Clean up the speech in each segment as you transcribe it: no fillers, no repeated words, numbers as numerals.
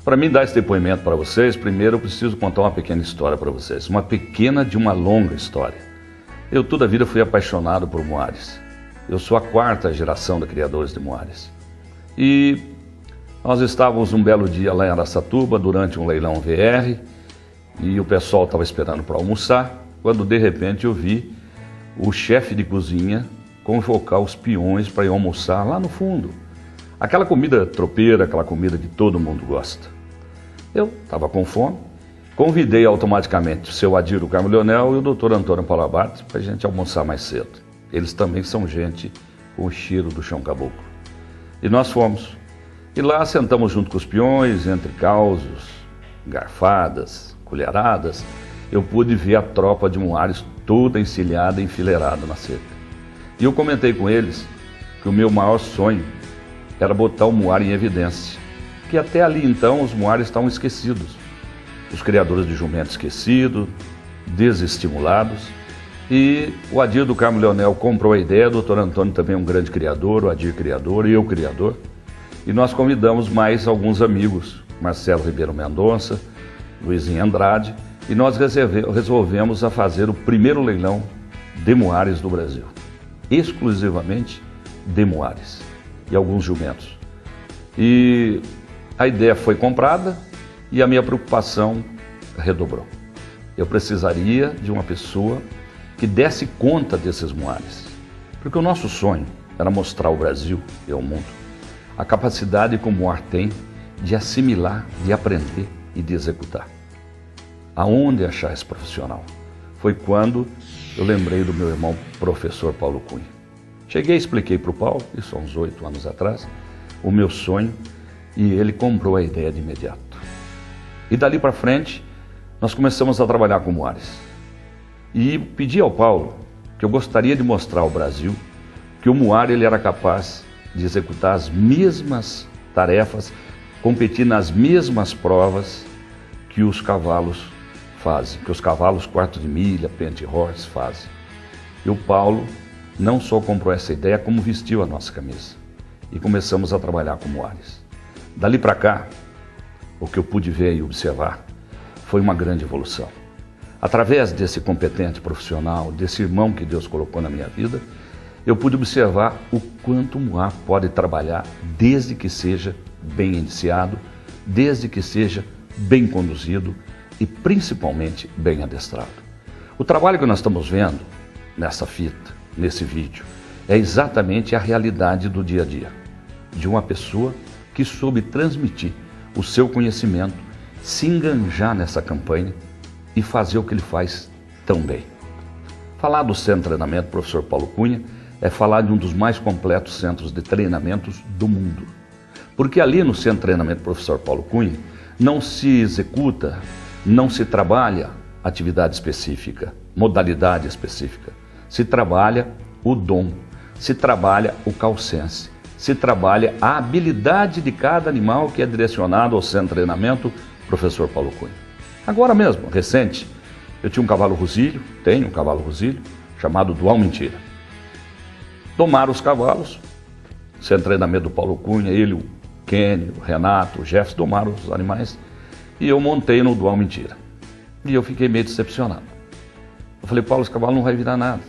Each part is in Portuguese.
Para mim dar esse depoimento para vocês, primeiro eu preciso contar uma pequena história para vocês. Uma pequena de uma longa história. Eu toda a vida fui apaixonado por Moares. Eu sou a 4ª geração de criadores de Moares. E nós estávamos um belo dia lá em Araçatuba, durante um leilão VR, e o pessoal estava esperando para almoçar, quando de repente eu vi o chefe de cozinha convocar os peões para ir almoçar lá no fundo. Aquela comida tropeira, aquela comida que todo mundo gosta. Eu estava com fome, convidei automaticamente o seu Adir Carmo Leonel e o Dr. Antônio Paulo Abate para a gente almoçar mais cedo. Eles também são gente com o cheiro do chão caboclo. E nós fomos. E lá sentamos junto com os peões, entre causos, garfadas, colheradas, eu pude ver a tropa de Moares toda encilhada e enfileirada na cerca. E eu comentei com eles que o meu maior sonho era botar o Moar em evidência, que até ali então os Moares estavam esquecidos. Os criadores de jumento esquecidos, desestimulados, e o Adir do Carmo Leonel comprou a ideia, o doutor Antônio também é um grande criador, o Adir criador e eu criador, e nós convidamos mais alguns amigos, Marcelo Ribeiro Mendonça, Luizinho Andrade, e nós resolvemos a fazer o primeiro leilão de Moares do Brasil, exclusivamente de Moares e alguns jumentos. E a ideia foi comprada e a minha preocupação redobrou. Eu precisaria de uma pessoa que desse conta desses Moares, porque o nosso sonho era mostrar ao Brasil e ao mundo a capacidade que o Moar tem de assimilar, de aprender e de executar. Aonde achar esse profissional? Foi quando eu lembrei do meu irmão professor Paulo Cunha. Cheguei e expliquei para o Paulo, isso há uns 8 anos atrás, o meu sonho, e ele comprou a ideia de imediato. E dali para frente, nós começamos a trabalhar com Moares. E pedi ao Paulo que eu gostaria de mostrar ao Brasil que o Moar ele era capaz de executar as mesmas tarefas, competir nas mesmas provas que os cavalos fazem, que os cavalos quarto de milha, pente horse fazem. E o Paulo não só comprou essa ideia, como vestiu a nossa camisa. E começamos a trabalhar com Moares. Dali para cá, o que eu pude ver e observar foi uma grande evolução. Através desse competente profissional, desse irmão que Deus colocou na minha vida, eu pude observar o quanto o Moar pode trabalhar desde que seja bem iniciado, desde que seja bem conduzido e principalmente bem adestrado. O trabalho que nós estamos vendo nessa fita, nesse vídeo, é exatamente a realidade do dia a dia, de uma pessoa que soube transmitir o seu conhecimento, se enganjar nessa campanha e fazer o que ele faz tão bem. Falar do Centro de Treinamento Professor Paulo Cunha é falar de um dos mais completos centros de treinamentos do mundo. Porque ali no Centro de Treinamento Professor Paulo Cunha não se executa, não se trabalha atividade específica, modalidade específica. Se trabalha o dom, se trabalha o calcense, se trabalha a habilidade de cada animal que é direcionado ao Centro de Treinamento Professor Paulo Cunha. Agora mesmo, recente, eu tinha um cavalo Rosílio, tenho um cavalo Rosílio, chamado Dual Mentira. Tomaram os cavalos, Centro de Treinamento do Paulo Cunha, ele, o Kenny, o Renato, o Jefferson, tomaram os animais e eu montei no Dual Mentira. E eu fiquei meio decepcionado. Eu falei, Paulo, esse cavalo não vai virar nada.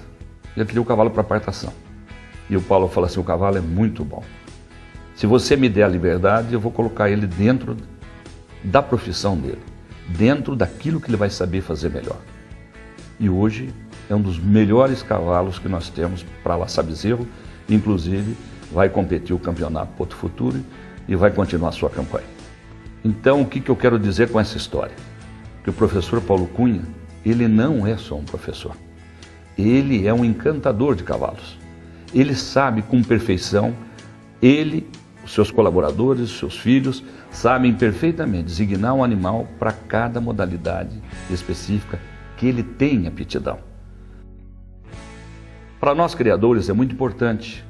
Eu queria o cavalo para apartação. E o Paulo falou assim, o cavalo é muito bom. Se você me der a liberdade, eu vou colocar ele dentro da profissão dele, dentro daquilo que ele vai saber fazer melhor. E hoje é um dos melhores cavalos que nós temos para Laçar Bezerro, inclusive vai competir o campeonato Porto Futuro e vai continuar a sua campanha. Então, o que eu quero dizer com essa história? Que o professor Paulo Cunha, ele não é só um professor. Ele é um encantador de cavalos. Ele sabe com perfeição, ele, os seus colaboradores, os seus filhos, sabem perfeitamente designar um animal para cada modalidade específica que ele tem aptidão. Para nós criadores é muito importante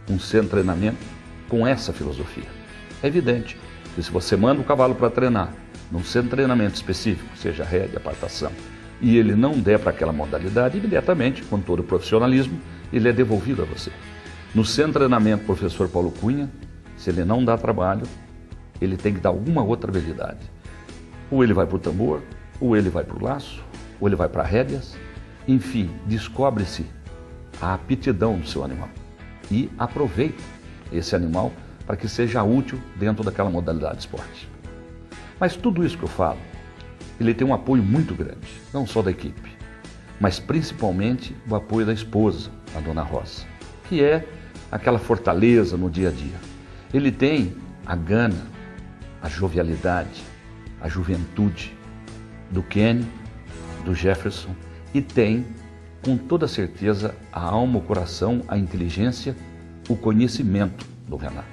um centro de treinamento com essa filosofia. É evidente que se você manda o cavalo para treinar num centro de treinamento específico, seja rédea, apartação, e ele não der para aquela modalidade, imediatamente, com todo o profissionalismo, ele é devolvido a você. No centro de treinamento Professor Paulo Cunha, se ele não dá trabalho, ele tem que dar alguma outra habilidade. Ou ele vai para o tambor, ou ele vai para o laço, ou ele vai para rédeas. Enfim, descobre-se a aptidão do seu animal e aproveita esse animal para que seja útil dentro daquela modalidade de esporte. Mas tudo isso que eu falo, ele tem um apoio muito grande, não só da equipe, mas principalmente o apoio da esposa, a dona Rosa, que é aquela fortaleza no dia a dia. Ele tem a gana, a jovialidade, a juventude do Kenny, do Jefferson, e tem, com toda certeza, a alma, o coração, a inteligência, o conhecimento do Renato.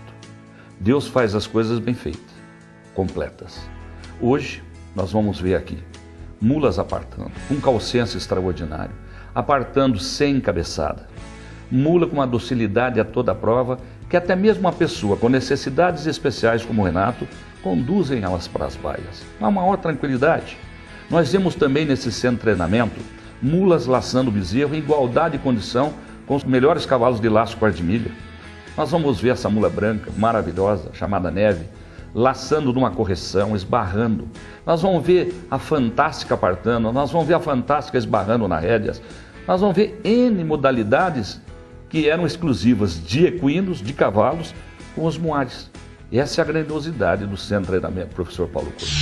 Deus faz as coisas bem feitas, completas. Hoje, nós vamos ver aqui mulas apartando, um calcense extraordinário, apartando sem cabeçada. Mula com uma docilidade a toda prova, que até mesmo uma pessoa com necessidades especiais como o Renato, conduzem elas para as baias. Uma maior tranquilidade. Nós vemos também nesse centro de treinamento, mulas laçando o bezerro em igualdade de condição com os melhores cavalos de laço quarto de milha. Nós vamos ver essa mula branca, maravilhosa, chamada Neve, laçando numa correção, esbarrando. Nós vamos ver a fantástica apartando, nós vamos ver a fantástica esbarrando nas rédeas. Nós vamos ver N modalidades que eram exclusivas de equinos, de cavalos, com os muares. Essa é a grandiosidade do centro de treinamento, professor Paulo Couto.